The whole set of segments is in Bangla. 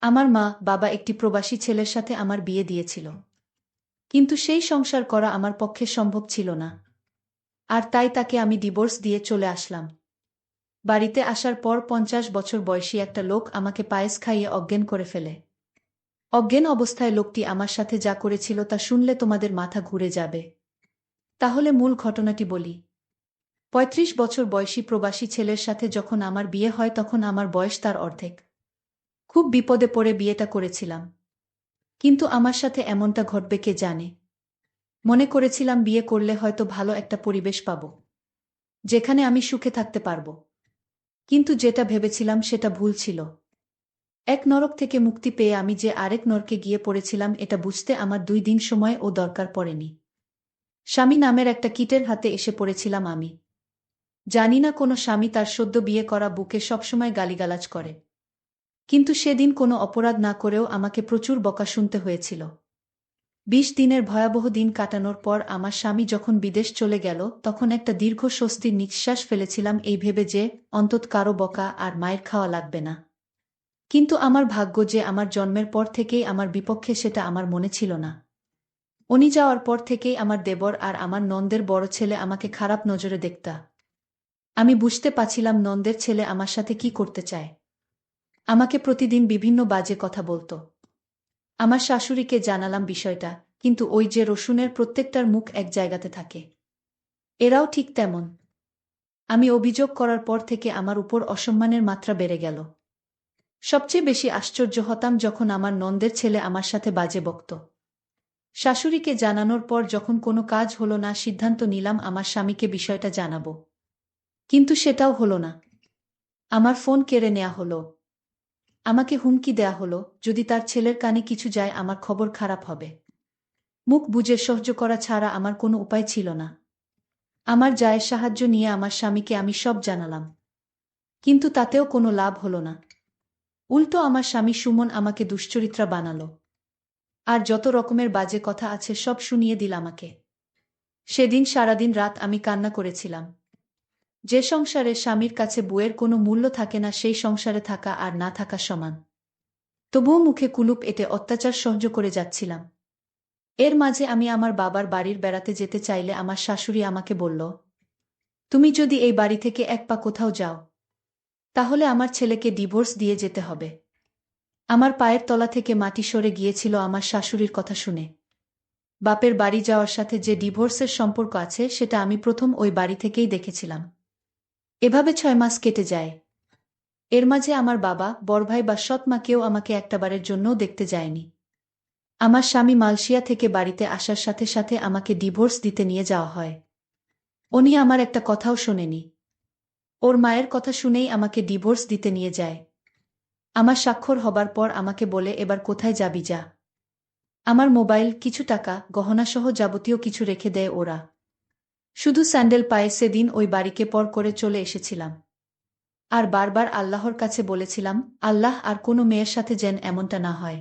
আমার মা বাবা একটি প্রবাসী ছেলের সাথে আমার বিয়ে দিয়েছিল, কিন্তু সেই সংসার করা আমার পক্ষে সম্ভব ছিল না। আর তাই তাকে আমি ডিভোর্স দিয়ে চলে আসলাম। বাড়িতে আসার পর 50 বছর বয়সী একটা লোক আমাকে পায়েস খাইয়ে অজ্ঞান করে ফেলে। অজ্ঞান অবস্থায় লোকটি আমার সাথে যা করেছিল তা শুনলে তোমাদের মাথা ঘুরে যাবে। তাহলে মূল ঘটনাটি বলি। 35 বছর বয়সী প্রবাসী ছেলের সাথে যখন আমার বিয়ে হয় তখন আমার বয়স তার অর্ধেক। খুব বিপদে পড়ে বিয়েটা করেছিলাম, কিন্তু আমার সাথে এমনটা ঘটবে কে জানে। মনে করেছিলাম বিয়ে করলে হয়তো ভালো একটা পরিবেশ পাব, যেখানে আমি সুখে থাকতে পারব। কিন্তু যেটা ভেবেছিলাম সেটা ভুল ছিল। এক নরক থেকে মুক্তি পেয়ে আমি যে আরেক নরকে গিয়ে পড়েছিলাম এটা বুঝতে আমার 2 দিন সময় ও দরকার পড়েনি। স্বামী নামের একটা কীটের হাতে এসে পড়েছিলাম আমি। জানি না কোনো স্বামী তার সদ্য বিয়ে করা বুকে সবসময় গালিগালাজ করে, কিন্তু সেদিন কোনো অপরাধ না করেও আমাকে প্রচুর বকা শুনতে হয়েছিল। 20 দিনের ভয়াবহ দিন কাটানোর পর আমার স্বামী যখন বিদেশ চলে গেল তখন একটা দীর্ঘ স্বস্তির নিঃশ্বাস ফেলেছিলাম এই ভেবে যে অন্তত কারো বকা আর মায়ের খাওয়া লাগবে না। কিন্তু আমার ভাগ্য যে আমার জন্মের পর থেকেই আমার বিপক্ষে সেটা আমার মনে ছিল না। উনি যাওয়ার পর থেকেই আমার দেবর আর আমার নন্দের বড় ছেলে আমাকে খারাপ নজরে দেখতা। আমি বুঝতে পারছিলাম নন্দের ছেলে আমার সাথে কি করতে চায়। আমাকে প্রতিদিন বিভিন্ন বাজে কথা বলতো। আমার শাশুড়িকে জানালাম বিষয়টা, কিন্তু ওই যে রসুনের প্রত্যেকটার মুখ এক জায়গাতে থাকে, এরাও ঠিক তেমন। আমি অভিযোগ করার পর থেকে আমার উপর অসম্মানের মাত্রা বেড়ে গেল। সবচেয়ে বেশি আশ্চর্য হতাম যখন আমার নন্দের ছেলে আমার সাথে বাজে বকত। শাশুড়িকে জানানোর পর যখন কোনো কাজ হলো না সিদ্ধান্ত নিলাম আমার স্বামীকে বিষয়টা জানাবো। কিন্তু সেটাও হলো না। আমার ফোন কেড়ে নেওয়া হলো। আমাকে হুমকি দেয়া হলো, যদি তার ছেলের কানে কিছু যায় আমার খবর খারাপ হবে। মুখ বুজে সহ্য করা ছাড়া আমার কোনো উপায় ছিল না। আমার জায়ের সাহায্য নিয়ে আমার স্বামীকে আমি সব জানালাম, কিন্তু তাতেও কোনো লাভ হলো না। উল্টো আমার স্বামী সুমন আমাকে দুশ্চরিত্রা বানালো, আর যত রকমের বাজে কথা আছে সব শুনিয়ে দিল আমাকে। সেদিন সারাদিন রাত আমি কান্না করেছিলাম। যে সংসারে স্বামীর কাছে বউয়ের কোনো মূল্য থাকে না সেই সংসারে থাকা আর না থাকা সমান। তবুও মুখে কুলুপ এঁটে অত্যাচার সহ্য করে যাচ্ছিলাম। এর মাঝে আমি আমার বাবার বাড়ির বেড়াতে যেতে চাইলে আমার শাশুড়ি আমাকে বলল, তুমি যদি এই বাড়ি থেকে এক পা কোথাও যাও, তাহলে আমার ছেলেকে ডিভোর্স দিয়ে যেতে হবে। আমার পায়ের তলা থেকে মাটি সরে গিয়েছিল আমার শাশুড়ির কথা শুনে। বাপের বাড়ি যাওয়ার সাথে যে ডিভোর্সের সম্পর্ক আছে সেটা আমি প্রথম ওই বাড়ি থেকেই দেখেছিলাম। এভাবে 6 মাস কেটে যায়। এর মাঝে আমার বাবা, বড়ভাই বা সৎ মা কেউ আমাকে একটাবারের জন্যও দেখতে যায়নি। আমার স্বামী মালয়েশিয়া থেকে বাড়িতে আসার সাথে সাথে আমাকে ডিভোর্স দিতে নিয়ে যাওয়া হয়। উনি আমার একটা কথাও শোনেনি। ওর মায়ের কথা শুনেই আমাকে ডিভোর্স দিতে নিয়ে যায়। আমার স্বাক্ষর হবার পর আমাকে বলে, এবার কোথায় যাবি যা। আমার মোবাইল, কিছু টাকা, গহনাসহ যাবতীয় কিছু রেখে দেয় ওরা। শুধু স্যান্ডেল পায়ে সেদিন ওই বাড়িকে পর করে চলে এসেছিলাম। আর বারবার আল্লাহর কাছে বলেছিলাম, আল্লাহ আর কোনো মেয়ের সাথে যেন এমনটা না হয়।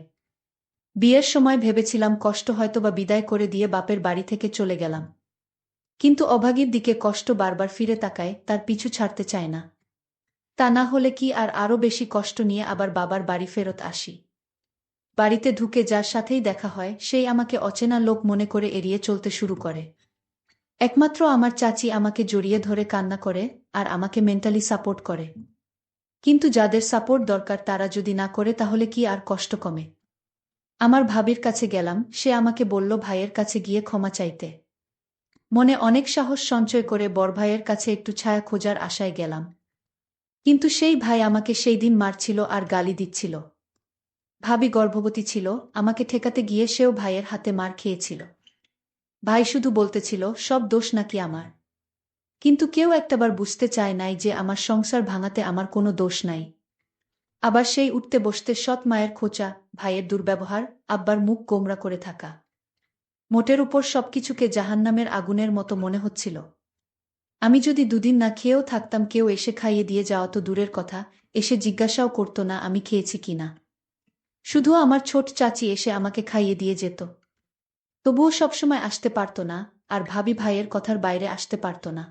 বিয়ের সময় ভেবেছিলাম কষ্ট হয়তোবা বিদায় করে দিয়ে বাপের বাড়ি থেকে চলে গেলাম, কিন্তু অভাগীর দিকে কষ্ট বারবার ফিরে তাকায়, তার পিছু ছাড়তে চায় না। তা না হলে কি আর আরও বেশি কষ্ট নিয়ে আবার বাবার বাড়ি ফেরত আসি। বাড়িতে ঢুকে যার সাথেই দেখা হয় সেই আমাকে অচেনা লোক মনে করে এড়িয়ে চলতে শুরু করে। একমাত্র আমার চাচি আমাকে জড়িয়ে ধরে কান্না করে আর আমাকে মেন্টালি সাপোর্ট করে। কিন্তু যাদের সাপোর্ট দরকার তারা যদি না করে তাহলে কি আর কষ্ট কমে? আমার ভাবির কাছে গেলাম, সে আমাকে বলল ভাইয়ের কাছে গিয়ে ক্ষমা চাইতে। মনে অনেক সাহস সঞ্চয় করে বড় ভাইয়ের কাছে একটু ছায়া খোঁজার আশায় গেলাম। কিন্তু সেই ভাই আমাকে সেই দিন মারছিল আর গালি দিচ্ছিল। ভাবি গর্ভবতী ছিল, আমাকে ঠেকাতে গিয়ে সেও ভাইয়ের হাতে মার খেয়েছিল। ভাই শুধু বলতেছিল সব দোষ নাকি আমার। কিন্তু কেউ একটাবার বুঝতে চায় নাই যে আমার সংসার ভাঙাতে আমার কোনো দোষ নাই। আবার সেই উঠতে বসতে সৎ মায়ের খোঁচা, ভাইয়ের দুর্ব্যবহার, আব্বার মুখ গোমরা করে থাকা। মোটের উপর সবকিছুকে জাহান্নামের আগুনের মতো মনে হচ্ছিল। আমি যদি 2 দিন না খেয়েও থাকতাম কেউ এসে খাইয়ে দিয়ে যাওয়া তো দূরের কথা, এসে জিজ্ঞাসাও করত না আমি খেয়েছি কিনা। শুধু আমার ছোট চাচি এসে আমাকে খাইয়ে দিয়ে যেত। তবুও সবসময় আসতে পারত না, আর ভাবি ভাইয়ের কথার বাইরে আসতে পারত না।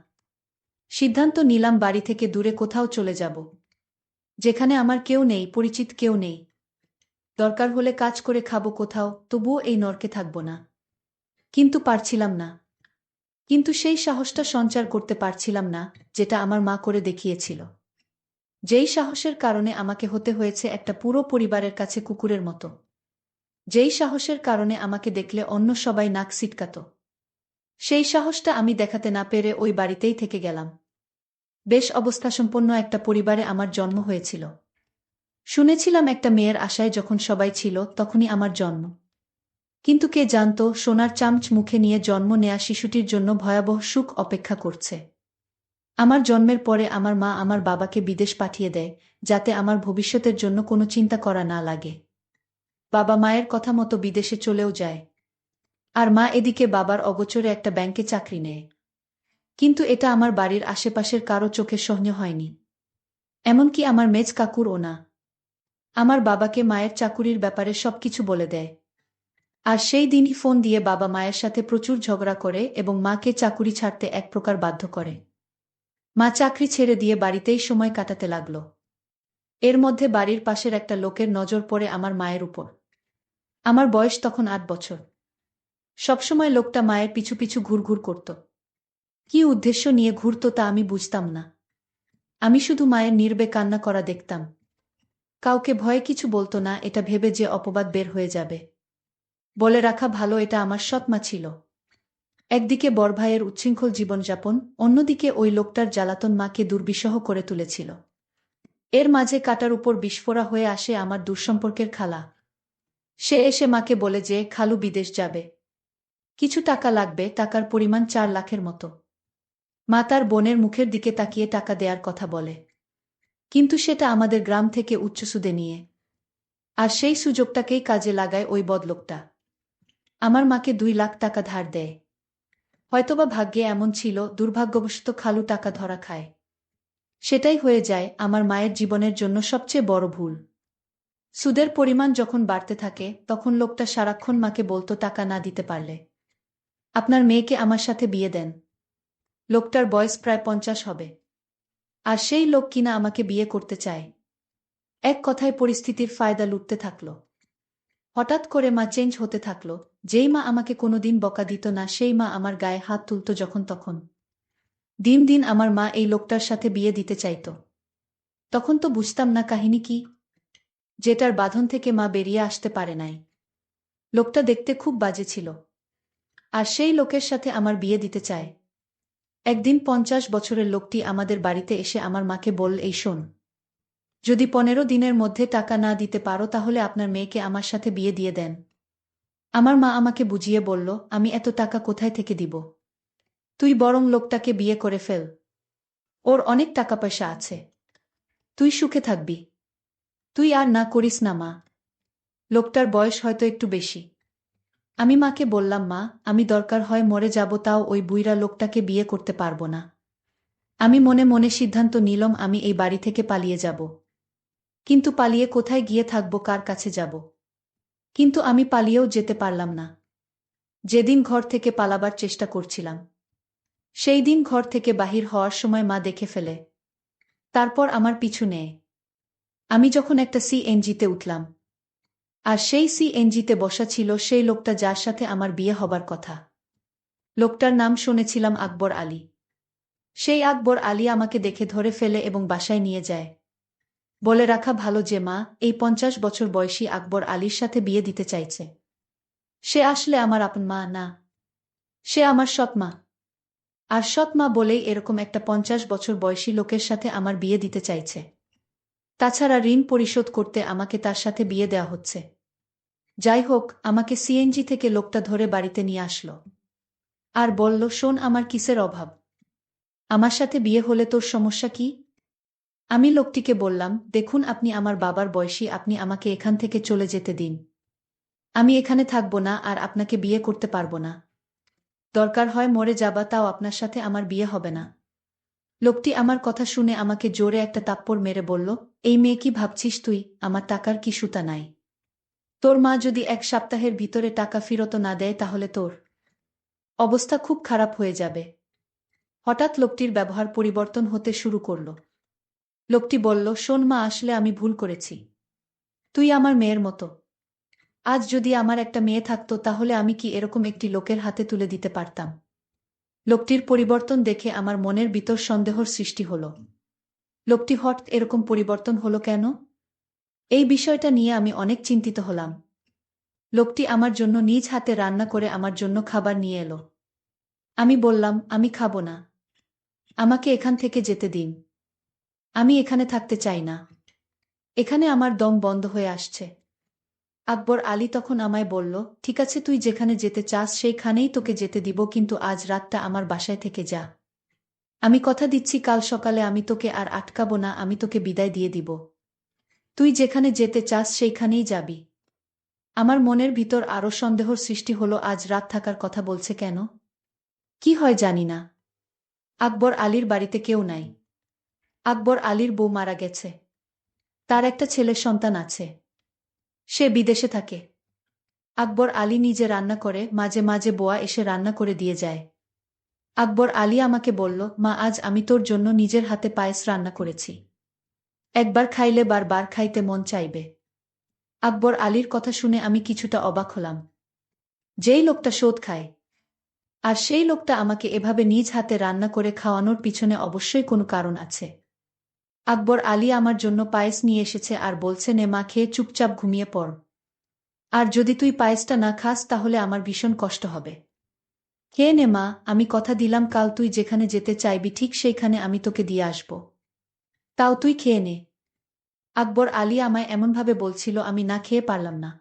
সিদ্ধান্ত নিলাম বাড়ি থেকে দূরে কোথাও চলে যাব, যেখানে আমার কেউ নেই, পরিচিত কেউ নেই। দরকার হলে কাজ করে খাবো কোথাও, তবুও এই নরকে থাকব না। কিন্তু পারছিলাম না। কিন্তু সেই সাহসটা সঞ্চার করতে পারছিলাম না, যেটা আমার মা করে দেখিয়েছিল। যেই সাহসের কারণে আমাকে হতে হয়েছে একটা পুরো পরিবারের কাছে কুকুরের মতো। যেই সাহসের কারণে আমাকে দেখলে অন্য সবাই নাক সিটকাত। সেই সাহসটা আমি দেখাতে না পেরে ওই বাড়িতেই থেকে গেলাম। বেশ অবস্থাসম্পন্ন একটা পরিবারে আমার জন্ম হয়েছিল। শুনেছিলাম একটা মেয়ের আশায় যখন সবাই ছিল তখনই আমার জন্ম। কিন্তু কে জানত সোনার চামচ মুখে নিয়ে জন্ম নেয়া শিশুটির জন্য ভয়াবহ সুখ অপেক্ষা করছে। আমার জন্মের পরে আমার মা আমার বাবাকে বিদেশ পাঠিয়ে দেয়, যাতে আমার ভবিষ্যতের জন্য কোনো চিন্তা করা না লাগে। বাবা মায়ের কথা মতো বিদেশে চলেও যায়। আর মা এদিকে বাবার অগোচরে একটা ব্যাংকে চাকরি নেয়। কিন্তু এটা আমার বাড়ির আশেপাশের কারো চোখে সহ্য হয়নি। এমনকি আমার মেজ কাকুরও না। আমার বাবাকে মায়ের চাকুরির ব্যাপারে সবকিছু বলে দেয়। আর সেই দিনই ফোন দিয়ে বাবা মায়ের সাথে প্রচুর ঝগড়া করে এবং মাকে চাকুরি ছাড়তে এক প্রকার বাধ্য করে। মা চাকরি ছেড়ে দিয়ে বাড়িতেই সময় কাটাতে লাগল। এর মধ্যে বাড়ির পাশের একটা লোকের নজর পড়ে আমার মায়ের উপর। আমার বয়স তখন ৮ বছর। সবসময় লোকটা মায়ের পিছু পিছু ঘুরঘুর করত। কী উদ্দেশ্য নিয়ে ঘুরত তা আমি বুঝতাম না। আমি শুধু মায়ের নীরবে কান্না করা দেখতাম। কাউকে ভয়ে কিছু বলতো না, এটা ভেবে যে অপবাদ বের হয়ে যাবে। বলে রাখা ভালো, এটা আমার সৎ মা ছিল। একদিকে বড় ভাইয়ের উচ্ছৃঙ্খল জীবনযাপন, অন্যদিকে ওই লোকটার জ্বালাতন মাকে দুর্বিষহ করে তুলেছিল। এর মাঝে কাটার উপর বিস্ফোরা হয়ে আসে আমার দূরসম্পর্কের খালা। সে এসে মাকে বলে যে খালু বিদেশ যাবে। কিছু টাকা লাগবে, টাকার পরিমাণ ৪ লাখের মতো। মা তার বোনের মুখের দিকে তাকিয়ে টাকা দেয়ার কথা বলে। কিন্তু সেটা আমাদের গ্রাম থেকে উচ্চ সুদে নিয়ে। আর সেই সুযোগটাকেই কাজে লাগায় ওই বদলোকটা। আমার মাকে ২ লাখ টাকা ধার দেয়। হয়তোবা ভাগ্যে এমন ছিল, দুর্ভাগ্যবশত খালু টাকা ধরা খায়। সেটাই হয়ে যায় আমার মায়ের জীবনের জন্য সবচেয়ে বড় ভুল। সুদের পরিমাণ যখন বাড়তে থাকে তখন লোকটা সারাক্ষণ মাকে বলতো টাকা না দিতে পারলে আপনার মেয়েকে আমার সাথে বিয়ে দেন। লোকটার বয়স প্রায় ৫০ হবে। আর সেই লোক কিনা আমাকে বিয়ে করতে চায়। এক কথায় পরিস্থিতির ফায়দা লুটতে থাকল। হঠাৎ করে মা চেঞ্জ হতে থাকল। যেই মা আমাকে কোনোদিন বকা দিত না, সেই মা আমার গায়ে হাত তুলত যখন তখন। দিন দিন আমার মা এই লোকটার সাথে বিয়ে দিতে চাইত। তখন তো বুঝতাম না কাহিনী কি, যেটার বাঁধন থেকে মা বেরিয়ে আসতে পারে নাই। লোকটা দেখতে খুব বাজে ছিল। আর সেই লোকের সাথে আমার বিয়ে দিতে চায়। একদিন ৫০ বছরের লোকটি আমাদের বাড়িতে এসে আমার মাকে বলল, এই শোন, যদি ১৫ দিনের মধ্যে টাকা না দিতে পারো তাহলে আপনার মেয়েকে আমার সাথে বিয়ে দিয়ে দেন। আমার মা আমাকে বুঝিয়ে বলল, আমি এত টাকা কোথায় থেকে দিব? তুই বরং লোকটাকে বিয়ে করে ফেল। ওর অনেক টাকা পয়সা আছে। তুই সুখে থাকবি। তুই আর না করিস না মা। লোকটার বয়স হয়তো একটু বেশি। আমি মাকে বললাম, মা, আমি দরকার হয় মরে যাব, তাও ওই বুইড়া লোকটাকে বিয়ে করতে পারব না। আমি মনে মনে সিদ্ধান্ত নিলাম আমি এই বাড়ি থেকে পালিয়ে যাব। কিন্তু পালিয়ে কোথায় গিয়ে থাকব, কার কাছে যাব? কিন্তু আমি পালিয়েও যেতে পারলাম না। যেদিন ঘর থেকে পালাবার চেষ্টা করছিলাম, সেই দিন ঘর থেকে বাহির হওয়ার সময় মা দেখে ফেলে। তারপর আমার পিছু নেয়। আমি যখন একটা সিএনজিতে উঠলাম, আর সেই সিএনজিতে বসা ছিল সেই লোকটা যার সাথে আমার বিয়ে হবার কথা। লোকটার নাম শুনেছিলাম আকবর আলী। সেই আকবর আলী আমাকে দেখে ধরে ফেলে এবং বাসায় নিয়ে যায়। বলে রাখা ভালো যে মা এই ৫০ বছর বয়সী আকবর আলীর সাথে বিয়ে দিতে চাইছে। সে আসলে আমার আপন মা না, সে আমার সৎ মা। আর সৎ মা বলেই এরকম একটা ৫০ বছর বয়সী লোকের সাথে আমার বিয়ে দিতে চাইছে। তাছাড়া ঋণ পরিশোধ করতে আমাকে তার সাথে বিয়ে দেওয়া হচ্ছে। যাই হোক, আমাকে সিএনজি থেকে লোকটা ধরে বাড়িতে নিয়ে আসলো। আর বলল, শোন, আমার কিসের অভাব? আমার সাথে বিয়ে হলে তোর সমস্যা কি? আমি লোকটিকে বললাম, দেখুন, আপনি আমার বাবার বয়সী, আপনি আমাকে এখান থেকে চলে যেতে দিন। আমি এখানে থাকব না আর আপনাকে বিয়ে করতে পারব না। দরকার হয় মরে যাবা, তাও আপনার সাথে আমার বিয়ে হবে না। লোকটি আমার কথা শুনে আমাকে জোরে একটা থাপ্পড় মেরে বলল, এই মেয়ে, কি ভাবছিস তুই? আমার টাকার কি সুতা নাই? তোর মা যদি ১ সপ্তাহের ভিতরে টাকা ফেরত না দেয় তাহলে তোর অবস্থা খুব খারাপ হয়ে যাবে। হঠাৎ লোকটির ব্যবহার পরিবর্তন হতে শুরু করল। লোকটি বলল, শোন মা, আসলে আমি ভুল করেছি। তুই আমার মেয়ের মতো। আজ যদি আমার একটা মেয়ে থাকতো তাহলে আমি কি এরকম একটি লোকের হাতে তুলে দিতে পারতাম? লোকটির পরিবর্তন দেখে আমার মনের ভিতর সন্দেহর সৃষ্টি হলো। লোকটি হঠাৎ এরকম পরিবর্তন হলো কেন? এই বিষয়টা নিয়ে আমি অনেক চিন্তিত হলাম। লোকটি আমার জন্য নিজ হাতে রান্না করে আমার জন্য খাবার নিয়ে এলো। আমি বললাম, আমি খাবো না। আমাকে এখান থেকে যেতে দিন। আমি এখানে থাকতে চাই না। এখানে আমার দম বন্ধ হয়ে আসছে। আকবর আলী তখন আমায় বলল, ঠিক আছে, তুই যেখানে যেতে চাস সেইখানেই তোকে যেতে দিব, কিন্তু আজ রাতটা আমার বাসায় থেকে যা। আমি কথা দিচ্ছি কাল সকালে আমি তোকে আর আটকাবো না, আমি তোকে বিদায় দিয়ে দিব। তুই যেখানে যেতে চাস সেইখানেই যাবি। আমার মনের ভিতর আরও সন্দেহর সৃষ্টি হলো, আজ রাত থাকার কথা বলছে কেন? কি হয় জানি না। আকবর আলীর বাড়িতে কেউ নাই। আকবর আলীর বউ মারা গেছে। তার একটা ছেলের সন্তান আছে। সে বিদেশে থাকে। আকবর আলী নিজে রান্না করে, মাঝে মাঝে বোয়া এসে রান্না করে দিয়ে যায়। আকবর আলী আমাকে বলল, মা, আজ আমি তোর জন্য নিজের হাতে পায়েস রান্না করেছি। একবার খাইলে বারবার খাইতে মন চাইবে। আকবর আলীর কথা শুনে আমি কিছুটা অবাক হলাম। যেই লোকটা সুদ খায়, আর সেই লোকটা আমাকে এভাবে নিজ হাতে রান্না করে খাওয়ানোর পিছনে অবশ্যই কোনো কারণ আছে। আকবর আলী আমার জন্য পায়েস নিয়ে এসেছে আর বলছে, নে মা, খেয়ে চুপচাপ ঘুমিয়ে পড়। আর যদি তুই পায়েসটা না খাস তাহলে আমার ভীষণ কষ্ট হবে। খেয়ে নে মা, আমি কথা দিলাম কাল তুই যেখানে যেতে চাইবি ঠিক সেইখানে আমি তোকে দিয়ে আসব। তাও তুই খেয়ে নে। আকবর আলী আমায় এমনভাবে বলছিল, আমি না খেয়ে পারলাম না।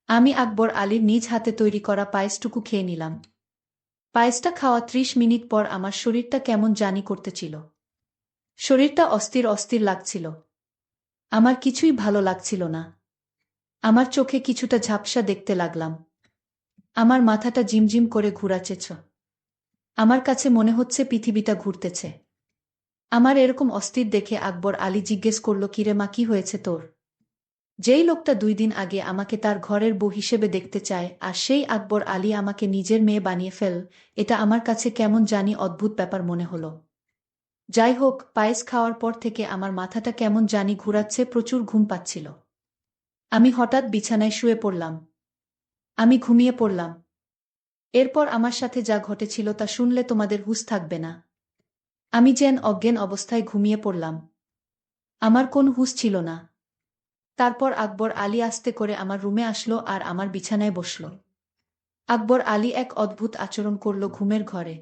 আমি আকবর আলীর নিজ হাতে তৈরি করা পায়েসটুকু খেয়ে নিলাম। পায়েসটা খাওয়া ৩০ মিনিট পর আমার শরীরটা কেমন জানি করতেছিল। শরীরটা অস্থির অস্থির লাগছিল। আমার কিছুই ভালো লাগছিল না। আমার চোখে কিছুটা ঝাপসা দেখতে লাগলাম। আমার মাথাটা ঝিমঝিম করে ঘুরাচ্ছেছ। আমার কাছে মনে হচ্ছে পৃথিবীটা ঘুরতেছে। আমার এরকম অস্থির দেখে আকবর আলী জিজ্ঞেস করল, কিরে মা, কি হয়েছে তোর? যেই লোকটা ২ দিন আগে আমাকে তার ঘরের বউ হিসেবে দেখতে চায়, আর সেই আকবর আলী আমাকে নিজের মেয়ে বানিয়ে ফেল, এটা আমার কাছে কেমন জানি অদ্ভুত ব্যাপার মনে হলো। যাই হোক, পায়েস খাওয়ার পর থেকে আমার মাথাটা কেমন জানি ঘুরাচ্ছে, প্রচুর ঘুম পাচ্ছিল। আমি হঠাৎ বিছানায় শুয়ে পড়লাম। আমি ঘুমিয়ে পড়লাম। এরপর আমার সাথে যা ঘটেছিল তা শুনলে তোমাদের হুঁশ থাকবে না। আমি যেন অজ্ঞান অবস্থায় ঘুমিয়ে পড়লাম। আমার কোন হুঁশ ছিল না। তারপর আকবর আলী আস্তে করে আমার রুমে আসলো আর আমার বিছানায় বসল। আকবর আলী এক অদ্ভুত আচরণ করল ঘুমের ঘরে।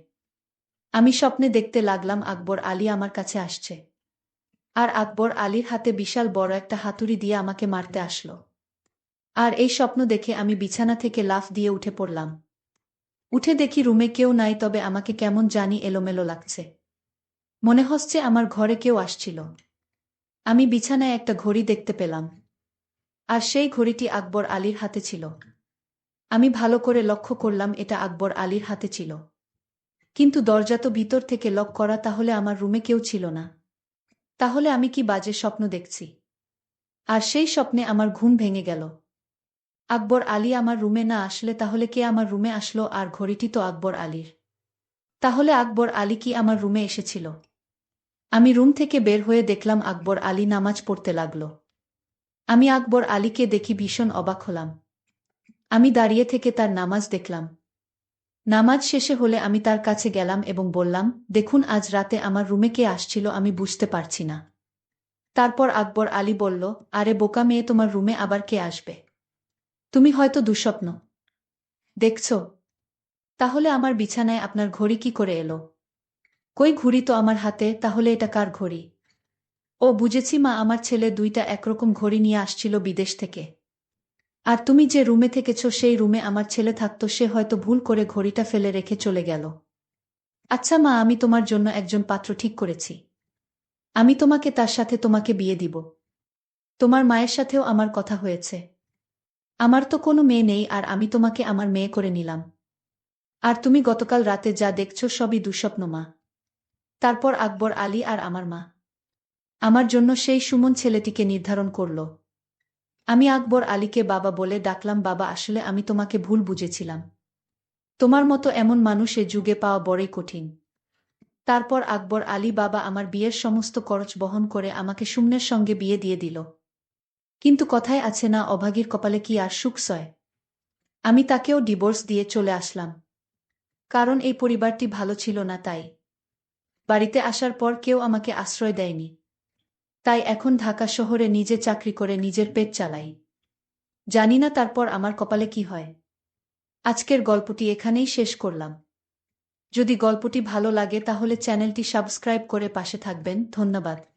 আমি স্বপ্নে দেখতে লাগলাম আকবর আলী আমার কাছে আসছে। আর আকবর আলীর হাতে বিশাল বড় একটা হাতুড়ি দিয়ে আমাকে মারতে আসলো। আর এই স্বপ্ন দেখে আমি বিছানা থেকে লাফ দিয়ে উঠে পড়লাম। উঠে দেখি রুমে কেউ নাই, তবে আমাকে কেমন জানি এলোমেলো লাগছে। মনে হচ্ছে আমার ঘরে কেউ আসছিল। আমি বিছানায় একটা ঘড়ি দেখতে পেলাম। আর সেই ঘড়িটি আকবর আলীর হাতে ছিল। আমি ভালো করে লক্ষ্য করলাম এটা আকবর আলীর হাতে ছিল। কিন্তু দরজা তো ভিতর থেকে লক করা, তাহলে আমার রুমে কেউ ছিল না। তাহলে আমি কি বাজে স্বপ্ন দেখছি? আর সেই স্বপ্নে আমার ঘুম ভেঙে গেল। আকবর আলী আমার রুমে না আসলে তাহলে কে আমার রুমে আসলো? আর ঘড়িটি তো আকবর আলীর। তাহলে আকবর আলী কি আমার রুমে এসেছিল? আমি রুম থেকে বের হয়ে দেখলাম আকবর আলী নামাজ পড়তে লাগল। আমি আকবর আলীকে দেখি ভীষণ অবাক হলাম। আমি দাঁড়িয়ে থেকে তার নামাজ দেখলাম। নামাজ শেষে হলে আমি তার কাছে গেলাম এবং বললাম, দেখুন, আজ রাতে আমার রুমে কে আসছিল আমি বুঝতে পারছি না। তারপর আকবর আলী বলল, আরে বোকা মেয়ে, তোমার রুমে আবার কে আসবে? তুমি হয়তো দুঃস্বপ্ন দেখছ। তাহলে আমার বিছানায় আপনার ঘড়ি কি করে এলো? কই, ঘড়ি তো আমার হাতে, তাহলে এটা কার ঘড়ি? ও বুঝেছি মা, আমার ছেলে ২টা একরকম ঘড়ি নিয়ে আসছিল বিদেশ থেকে। আর তুমি যে রুমে থেকেছ সেই রুমে আমার ছেলে থাকতো, সে হয়তো ভুল করে ঘড়িটা ফেলে রেখে চলে গেল। আচ্ছা মা, আমি তোমার জন্য একজন পাত্র ঠিক করেছি। আমি তোমাকে তার সাথে তোমাকে বিয়ে দিব। তোমার মায়ের সাথেও আমার কথা হয়েছে। আমার তো কোনো মেয়ে নেই, আর আমি তোমাকে আমার মেয়ে করে নিলাম। আর তুমি গতকাল রাতে যা দেখছো সবই দুঃস্বপ্ন মা। তারপর আকবর আলী আর আমার মা আমার জন্য সেই সুমন ছেলেটিকে নির্ধারণ করল। আমি আকবর আলীকে বাবা বলে ডাকলাম। বাবা, আসলে আমি তোমাকে ভুল বুঝেছিলাম। তোমার মতো এমন মানুষ এ যুগে পাওয়া বড়ই কঠিন। তারপর আকবর আলী বাবা আমার বিয়ের সমস্ত খরচ বহন করে আমাকে সুমনের সঙ্গে বিয়ে দিয়ে দিল। কিন্তু কথায় আছে না, অভাগীর কপালে কি আর সুখ সয়। আমি তাকেও ডিভোর্স দিয়ে চলে আসলাম। কারণ এই পরিবারটি ভালো ছিল না তাই। বাড়িতে আসার পর কেউ আমাকে আশ্রয় দেয়নি। তাই এখন ঢাকা শহরে নিজে চাকরি করে নিজের পেট চালাই। জানি না তারপর আমার কপালে কি হয়। আজকের গল্পটি এখানেই শেষ করলাম। যদি গল্পটি ভালো লাগে তাহলে চ্যানেলটি সাবস্ক্রাইব করে পাশে থাকবেন। ধন্যবাদ।